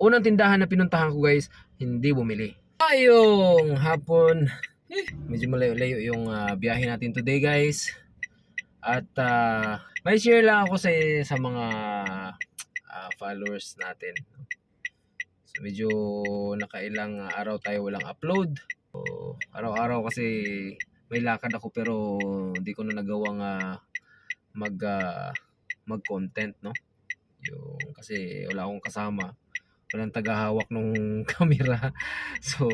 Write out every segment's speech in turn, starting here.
unang tindahan na pinuntahan ko guys, hindi bumili. Ayong hapon, medyo malayo-layo yung biyahe natin today guys. At may share lang ako sa mga followers natin. So medyo nakailang araw tayo walang upload. So, araw-araw kasi may lakad ako pero hindi ko na nagawang mag-content, no? Yung kasi wala akong kasama, walang tagahawak nung camera. So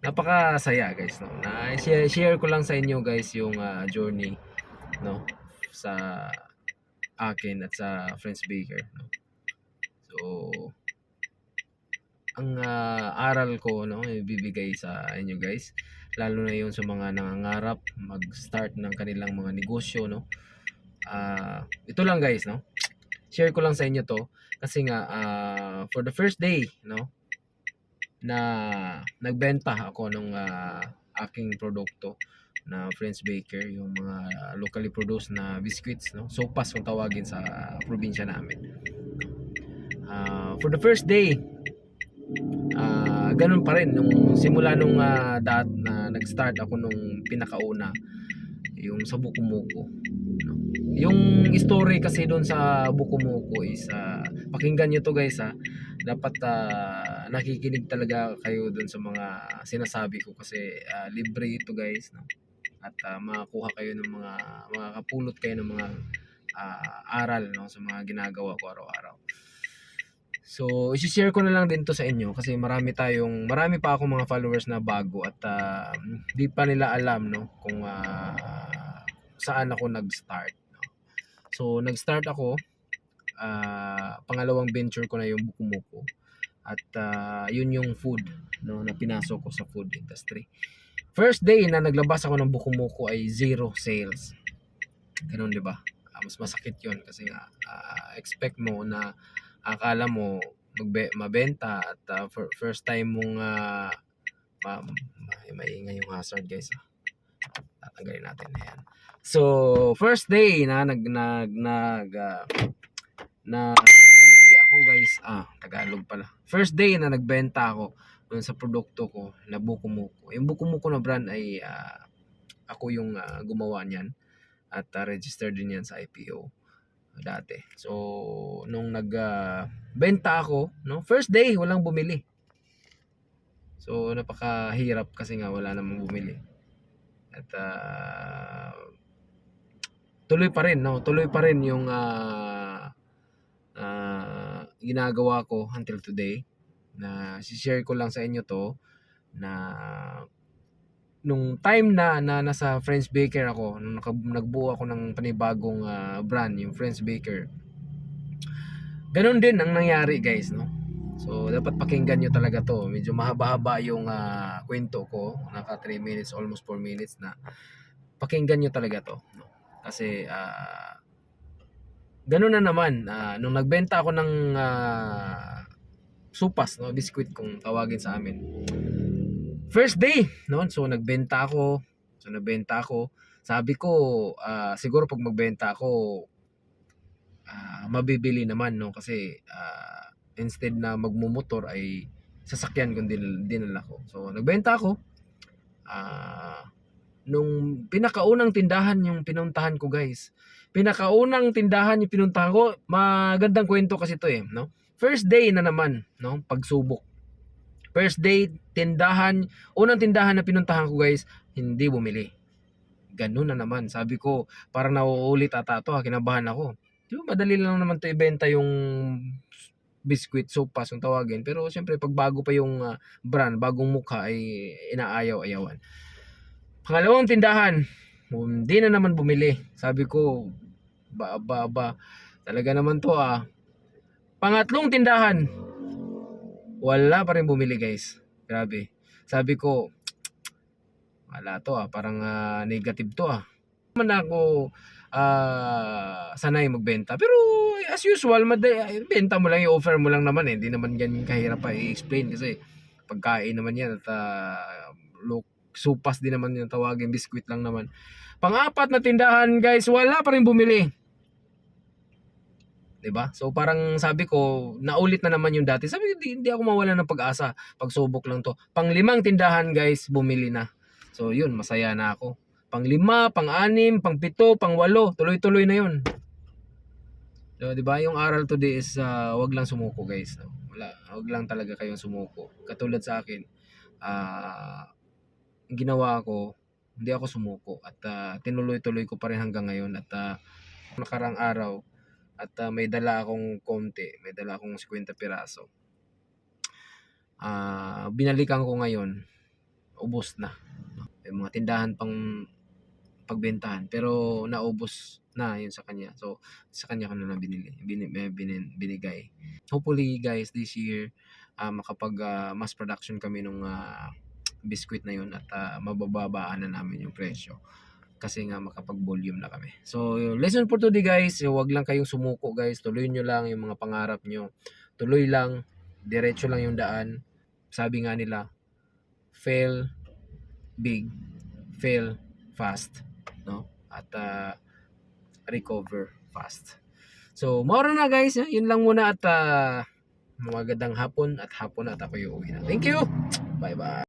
napakasaya guys, no? Na share ko lang sa inyo guys yung journey, no, sa akin at sa Friends Baker, no? So ang aral ko, no, ibibigay sa inyo guys, lalo na yung sa mga nangangarap mag-start ng kanilang mga negosyo, no. Ito lang guys, no, share ko lang sa inyo to kasi nga for the first day, no, na nagbenta ako ng aking produkto na Friends Baker, yung mga locally produced na biscuits, no, sopas kung tawagin sa probinsya namin. For the first day, ganun pa rin nung simula nung na nag-start ako nung pinakauna, yung sa Bukumuko, no? Yung story kasi doon sa Bukumuko is pakinggan nyo to guys, dapat nakikinig talaga kayo doon sa mga sinasabi ko kasi libre ito guys, no? At makakuha kayo ng mga makakapulot kayo ng mga aral, no, sa mga ginagawa ko araw-araw. So, i-share ko na lang din to sa inyo kasi marami pa akong mga followers na bago at di pa nila alam, no, kung saan ako nag-start, no. So, nag-start ako, pangalawang venture ko na yung Bukumuko at yun yung food, no, na pinasok ko sa food industry. First day na naglabas ako ng Bukumuko ay 0 sales. Ganun, di ba? Mas masakit yun kasi nga expect mo na akala mo mabenta at first time mong maingay yung hazard guys. Tatanggalin natin na yan. So first day na baligya ako guys. Tagalog pala. First day na nagbenta ako dun sa produkto ko na Bukumuko. Yung Bukumuko na brand ay ako yung gumawa niyan at registered din yan sa IPO dati. So nung nagbenta ako, no, first day walang bumili. So napakahirap kasi nga wala namang bumili. At tuloy pa rin, no, tuloy pa rin yung ginagawa ko until today. Na share ko lang sa inyo to na nung time na nasa Friends Baker ako, nung nagbuo ako ng panibagong brand, yung Friends Baker, ganun din ang nangyari guys, no. So dapat pakinggan nyo talaga to. Medyo mahaba-haba yung kwento ko, naka 3 minutes, almost 4 minutes na. Pakinggan nyo talaga to, no? Kasi ganun na naman, nung nagbenta ako ng supas, no, biscuit kung tawagin sa amin, first day, no? So nagbenta ako. Sabi ko, siguro pag magbenta ako, mabibili naman, no? Kasi instead na magmumotor ay sasakyan kung dinala ko. So nagbenta ako. Nung pinakaunang tindahan yung pinuntahan ko guys. Magandang kwento kasi to no? First day na naman, no? Pagsubok. First day, unang tindahan na pinuntahan ko guys, hindi bumili. Ganun na naman. Sabi ko, parang nauulit ata to, kinabahan ako. Diba, madali lang naman to ibenta yung biscuit, sopas yung tawagin. Pero siyempre, pag bago pa yung brand, bagong mukha, ay inaayaw-ayawan. Pangalawang tindahan, hindi na naman bumili. Sabi ko, talaga naman to Pangatlong tindahan, wala pa rin bumili guys. Grabe. Sabi ko, wala to parang negative to naman ako sanay magbenta. Pero as usual, benta mo lang, i-offer mo lang naman hindi naman ganyan kahirap pa i-explain kasi pagkain naman yan at supas din naman yung tawagin, biscuit lang naman. Pang-apat na tindahan guys, wala pa rin bumili. 'di ba? So parang sabi ko, naulit na naman yung dati. Sabi ko, hindi ako mawalan ng pag-asa. Pagsubok lang 'to. Pang-5 tindahan, guys, bumili na. So yun, masaya na ako. Pang-5, pang-6, pang-7, pang-8, tuloy-tuloy na yun. So, 'di ba? Yung aral today is wag lang sumuko, guys. No? Wag lang talaga kayong sumuko. Katulad sa akin, ginawa ko, hindi ako sumuko at tinuloy-tuloy ko pa rin hanggang ngayon at nakarang araw at may dala akong konti, may dala akong 50 piraso. Binalikan ko ngayon, ubos na. May mga tindahan pang pagbentahan pero naubos na yun sa kanya. So sa kanya ko na lang binigay. Hopefully guys this year makapag mass production kami nung biscuit na yun at mabababaan na namin yung presyo kasi nga makapag-volume na kami. So lesson for today guys, huwag lang kayong sumuko guys, tuloy nyo lang yung mga pangarap nyo, tuloy lang, diretso lang yung daan. Sabi nga nila, fail big, fail fast, no? At recover fast. So mora na guys, yun lang muna at magandang hapon at ako'y uuwi na. Thank you. Bye bye.